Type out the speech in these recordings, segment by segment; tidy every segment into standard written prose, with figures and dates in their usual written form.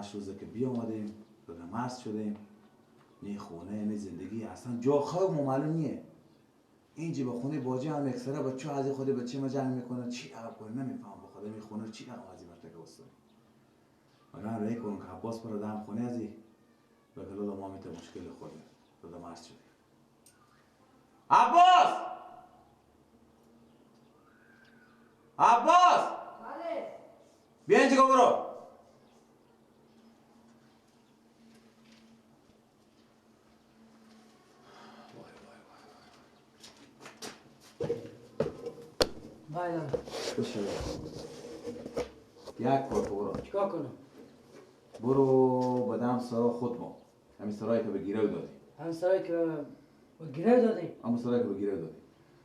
7-8 روزه که بیامدیم به مرز شدیم. نه خونه نه زندگی، اصلا جا خواب معلوم نیه. اینجا به خونه باجی هم اکثره بچه از خود بچه ما جمع میکنن چی عقب کنه نمیفهم به خدا میخونه چی عقب از این مرتکه استاد. من رای کنم که عباس پر دام خونه ازی به گلو ما میته مشکل خود تو مرز شدیم. عباس! عباس! بله. بیا اینجا برو. بله. بشه. یک کار برو. چیکار کنم؟ برو بدم سرا خود ما. همین سرایی که به گیرو دادی. همین سرایی که به گیرو دادی؟ همین سرایی که به گیرو دادی.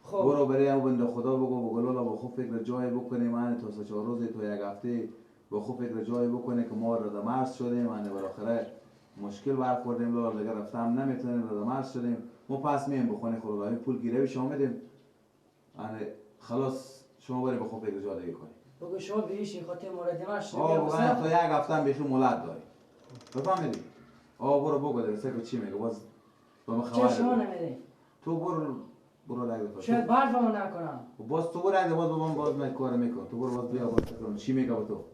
خب. برو برای اون بنده خدا بگو به گلالا با خوب فکر جای بکنه من تا 3-4 روز تو یک هفته با خوب فکر جای بکنه که ما رد مرز شدیم من بالاخره مشکل برخوردیم لالا دیگه رفتم نمیتونیم رد مرز شدیم ما پس میم بخونه خدا پول گیروی شما میدیم یعنی خلاص شما برید با خوب فکر جای دیگه کنید. بگو شما بیشی خاطر مورد مرز شدیم. واقعا تا یک هفته هم بیخی مولد داری. بفهمیدی؟ برو بگو دیگه سه چی میگه باز با ما خبر. چه شما نمیدی؟ تو برو رنگ شاید برفمو نکنم. باز تو برو رنگ باز من کار میکنم. تو برو باز بیا باز چی میگه با تو؟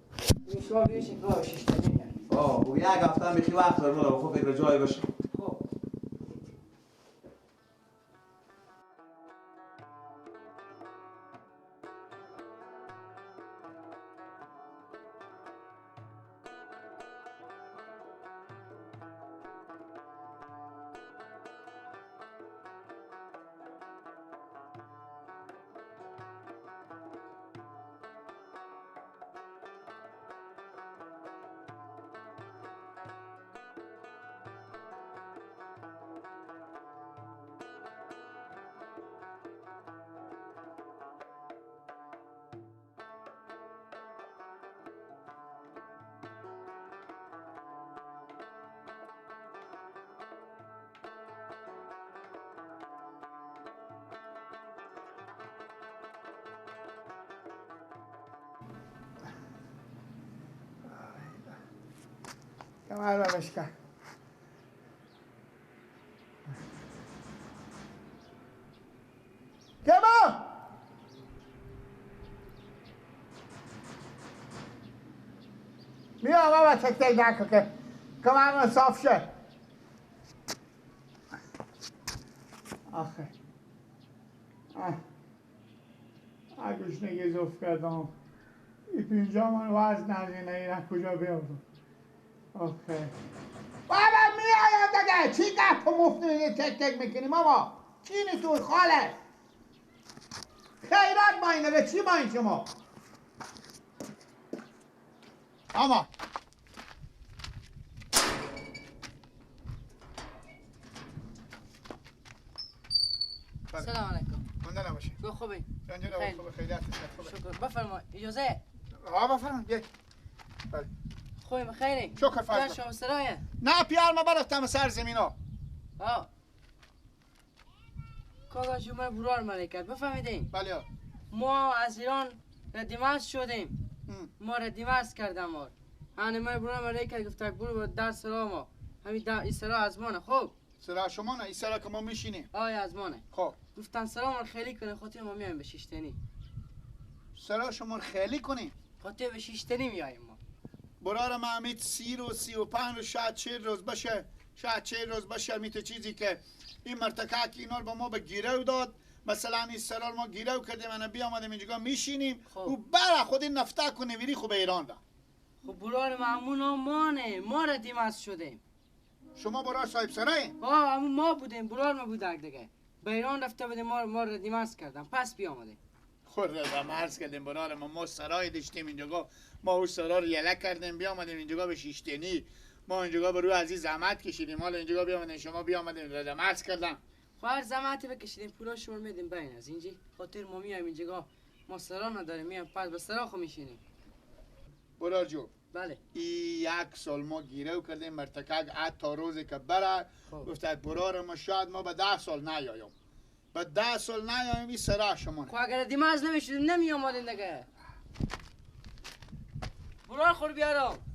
شما بیشی کار شیشتنی خب یک هفته هم بیخی وقت داره مولا خوب فکر جای باشه. خب. کمر رو بشکن. کمان بیا بابا تک تک نکن که کمر صاف شه. آخه گوشنگی زفت کردم این پینجا من وزن نزینه اینا کجا بیارم. اوکی بابا میایم دیگه چی گپ مفتی تک تک میکنی ماما چی نی توی خاله خیرات با اینه به چی با این شما اما سلام علیکم. منده نباشی تو خوبی؟ جانجا رو خوبه خیلیت شکر. بفرما اجازه. بفرما بیایی بله خوبی خیلی؟ شکر فرد شما سرایه؟ نه پیار ما برفتم سر زمین ها. کاغذ شما برار منه کرد بفهمیدین؟ بله ما از ایران ردیمرز شدیم. ما ردیمرز کردم ما هنه ما برار منه کرد گفت برو در سرا ما همین این سرا از مانه. خب سرا شما نه این سرا که ما میشینیم از مانه. خب گفتن سرا ما خیلی کنه خاطر ما میایم به شیشتنی. سرا شما خیلی کنیم خاطر به شیشتنی میایم ما. برار ما امید 30 روز 35 روز شاید 40 روز باشه شاید 40 روز باشه میته چیزی که این مرتکه که اینا رو به ما به گیرو داد مثلا این سرا ما گیرو کردیم انا بیامدیم اینجا میشینیم و برا خود این نفته کنه ویری خوب ایران را. خب برار معمونا مانه ما ردیمرز شدیم. شما برار صاحب سرای؟ اما ما بودیم برار ما بودک دیگه به ایران رفته بودیم ما ردیمرز کردم پس بیامدیم. خود ردیمرز کردیم برار ما سرای داشتیم اینجا ما او سرا رو یله کردیم بیامدیم اینجا به شیشتنی ما اینجا به روی عزیز زحمت کشیدیم حالا اینجا بیامدیم شما بیامدیم ردیمرز کردم. هر زحمتی بکشیدیم پولا شما میدیم بین از اینجا خاطر ما میایم اینجا ما سرا نداریم میایم پس به سرا خو میشینیم. برار جو بله یک سال ما گیرو کردیم مرتکه تا روزی که بره گفت برار ما شاید ما به 10 سال نیاییم به 10 سال نیاییم این سرا شما خب اگر ردیمرز نمیشدیم نمی آمدیم دیگه. برار خور بیارم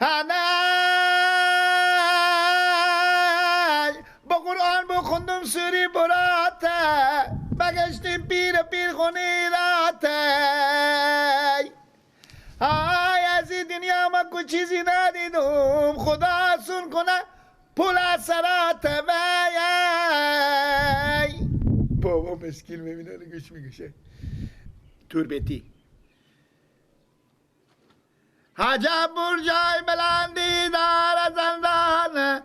هنای با قرآن بخوندم سوری براته بگشتیم پیر خونی راته آی از این دنیا ما کو چیزی ندیدم خدا سون کنه پول سرات وی بابا مسکین میبینه گوش میگوشه توربتی عجب برجای بلندی دار زندان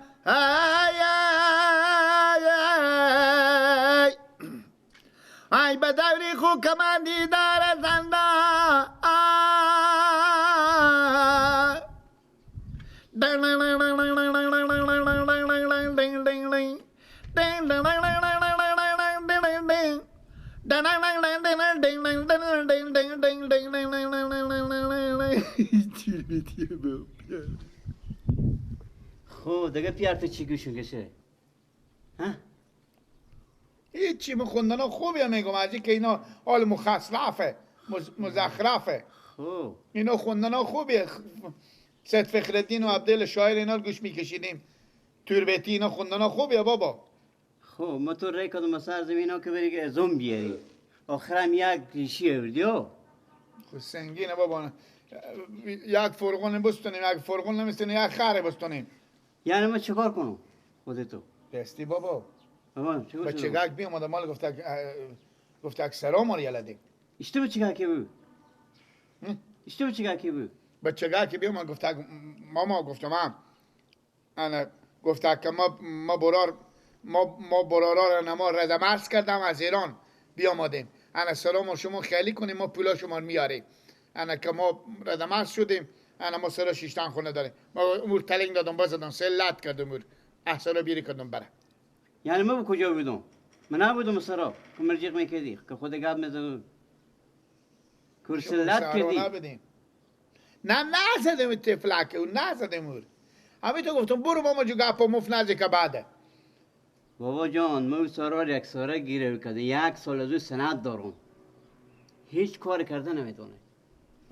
ای به دوری خو کمندی دار زندان خب دیگه پیار تو چی گوشون کشه؟ ها؟ هیچی من خوندن خوبی میگم از که اینا حال مخصلفه مزخرفه خب اینا خوندن خوبیه سید فخرالدین و عبدال شاعر اینا رو گوش میکشیدیم توربتی اینا خوندن خوبیه بابا خب ما تو رای کدوم سر زمین ها که بری که ازم بیاری آخرم یک ریشی آوردیو خب سنگینه بابا یک فرغون بستونیم یک فرغون نمیستونیم یک خره بستونیم یعنی ما چکار کنم خودتو دستی بابا بابا چکار بچه شد؟ گک بیام آدم مال گفته سلام رو یلدیم اشتباه چیکار که بود؟ اشتباه چیکار که بود؟ بچه گک بیام گفته ماما گفتم انا گفته که ما برارا رو نما ردمرز کردم از ایران بیامادیم انا سلام شما خیلی کنیم ما پولا شما رو میاریم انا که ما ردمرز شدیم انا ما سر شیشتن خونه داریم ما امور تلنگ دادم بازدم سلت کردم امور احسالا بیری کردم بره یعنی ما به کجا بودم؟ من نبودم سرا که مرجیق میکردی که خود گاب میزنم کرسلت کردی نه نزدم تفلکه و نزدم امور همین تو گفتم برو ماما جو گپا مفت نزی که بعده بابا جان ما سرا یک ساله گیره کرده یک سال از او سند دارم هیچ کار کرده نمیتونه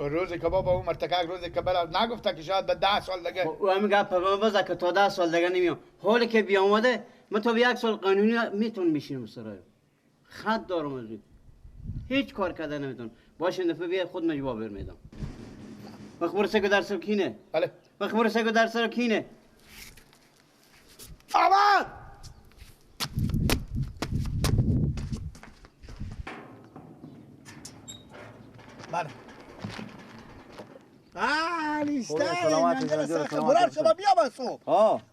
روزی که بابا اون مرتکک روزی که بلا نگفته که شاید به 10 سال دیگه او همین گپ به بزن که تا 10 سال دیگه نمیام حالی که بیامده من تا به یک سال قانونی میتونم بشینم سرای خط دارم از این هیچ کار کرده نمیتونم باشه دفعه بیاد خود من جواب میدم وقت برسه که در سر کینه بله وقت برسه که در سر کینه آمد بله سلامت برار شما بیا بسو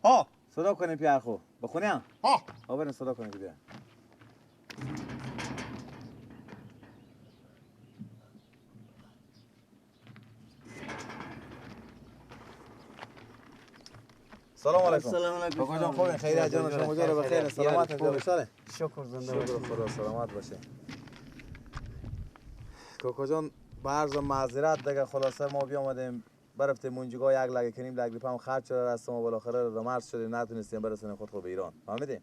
ها صدا کنیم پیار خو بخونیم ها بریم صدا کنیم بیا سلام علیکم سلام علیکم کاکا جان خوبین خیریت جان شما جا رو بخیر سلامت اینجا بشاره شکر زنده شکر خدا سلامت باشه کاکا جان برز و معذرت دیگه خلاصه ما بیامدیم برفتیم اونجا یک لگه کنیم لگه پام خرج شده است ما بالاخره رمرز شدیم نتونستیم برسونیم خود به ایران فهمیدین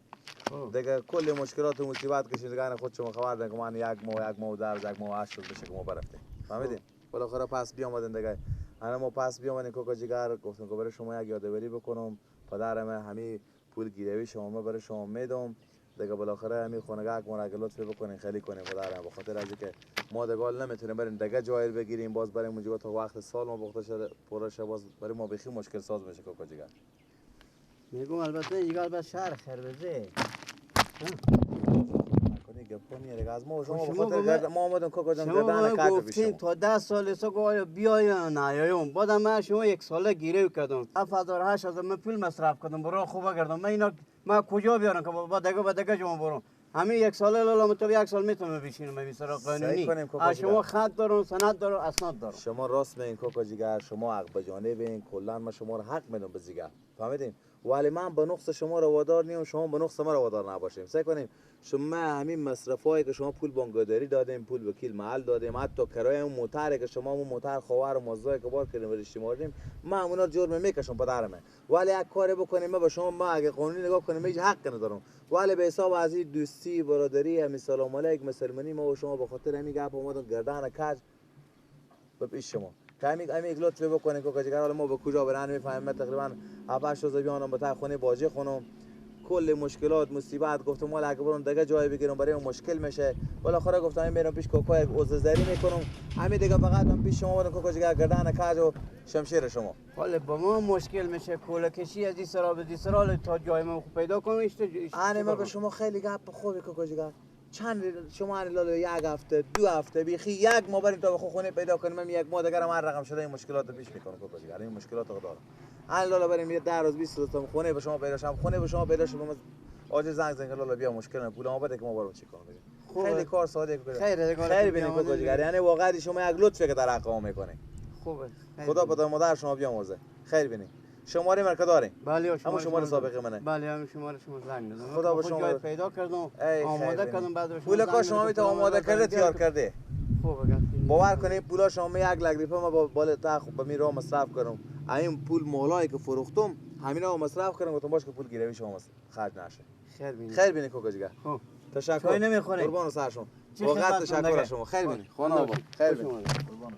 دیگه کلی مشکلات و مصیبت کشیدگان خود شما خبر دادن که من یک ماه در یک ماه 8 روز بشه که ما برفتیم فهمیدین بالاخره پس بیامدیم دیگه انا ما پس بیامدیم کاکا جگر گفتم که برای شما یک یادآوری بکنم پدرم همین پول گیروی شما برای شما میدم دیگه بالاخره همین خونگاه ما را لطف بکنین خیلی کنین پدرم به خاطر از اینکه ما دیگه نمیتونیم بریم دیگه جای بگیریم باز بریم اونجا تا وقت سال ما بخته شده پرشه باز برای ما بخی مشکل ساز میشه کاکا جگر میگم البته اینجا البته شهر خربزه از ما شما بخاطر ما اومدیم کاکا جان گردن کار گفتین تا 10 سال سو گویا بیایم نیایم بعدم من شما یک ساله گیره کردم 78 از من پول مصرف کردم برای خوبه کردم من اینا من کجا بیارم که با دیگه شما برام همین یک ساله لالا تو یک سال میتونم بشینم من سر قانونی از شما خط دارم سند دارم اسناد دارم شما راست میگین کاکا جگر شما حق به جانب این کلا من شما رو حق میدم به زیگه فهمیدین ولی من به نقص شما رو وادار نیم شما به نقص ما رو وادار نباشیم سعی کنیم شما همین مصرفایی که شما پول بانکداری دادیم پول وکیل محل دادیم حتی کرایه اون موتری که شما اون موتر خواهر و مزدایی که بار کردیم برش شمردیم من اونا جرم میکشم پدرمه ولی یک کاری بکنیم ما به شما ما اگه قانونی نگاه کنیم هیچ حق ندارم ولی به حساب از این دوستی برادری همین سلام علیک مسلمانی ما و شما به خاطر همین گپ اومدن گردن کج به پیش شما که همین یک لطفی بکنین که جگر حالا ما به کجا برن میفهمیم. من تقریبا 7 روز بیانم به تا خونه باجی خونم کل مشکلات مصیبت گفتم مال اگه برم دیگه جای بگیرم برای مشکل میشه. بالاخره گفتم میرم پیش کوکا یک عذرزاری میکنم. همین دیگه فقط من پیش شما برم کوکا جگر گردن کاج و شمشیر شما. حالا با ما مشکل میشه کوله کشی از این سرا به این سرا تا جای ما پیدا کنم. آره ما به شما خیلی گپ خوبی کوکا جگر. چند شما لاله یک هفته 2 هفته بیخی یک ما بریم تا خونه پیدا کنیم. من یک ماه دیگه هر رقم شده این مشکلات رو پیش میکنم کوکا جگر. این مشکلات رو دارم. لاله بریم 10 روز 20 روز تا خونه به شما پیدا شم. خونه به شما پیدا شم آج زنگ لاله بیا مشکل نه پول ما بده که ما برو چیکار کنیم. خیلی کار ساده خیر ببینید کوکا جگر. یعنی واقعا شما یک لطفی که در حق ما میکنید. خوبه. خدا پدر مادر شما بیامرزه. خیر ببینید. شماره مرکه دارین؟ بله شماره سابقه منه. بله همون شماره شما زنگ بزنم. خدا به شما جای پیدا کردم. آماده کردم بعد پول کار شما میتونه آماده کرده تیار کرده. خوبه. باور کنید پولا شما 1 لک روپیه ما بالا تا به میرا مصرف کردم. این پول مولایی که فروختم همینا مصرف کردم گفتم باش که پول گیروی شما خرج نشه. خیر ببینید کوکا جگر. تشکر. چای نمیخوره. قربان سر شما. واقعا تشکر از شما. خیر ببینید. خدا خیر ببینید. قربان.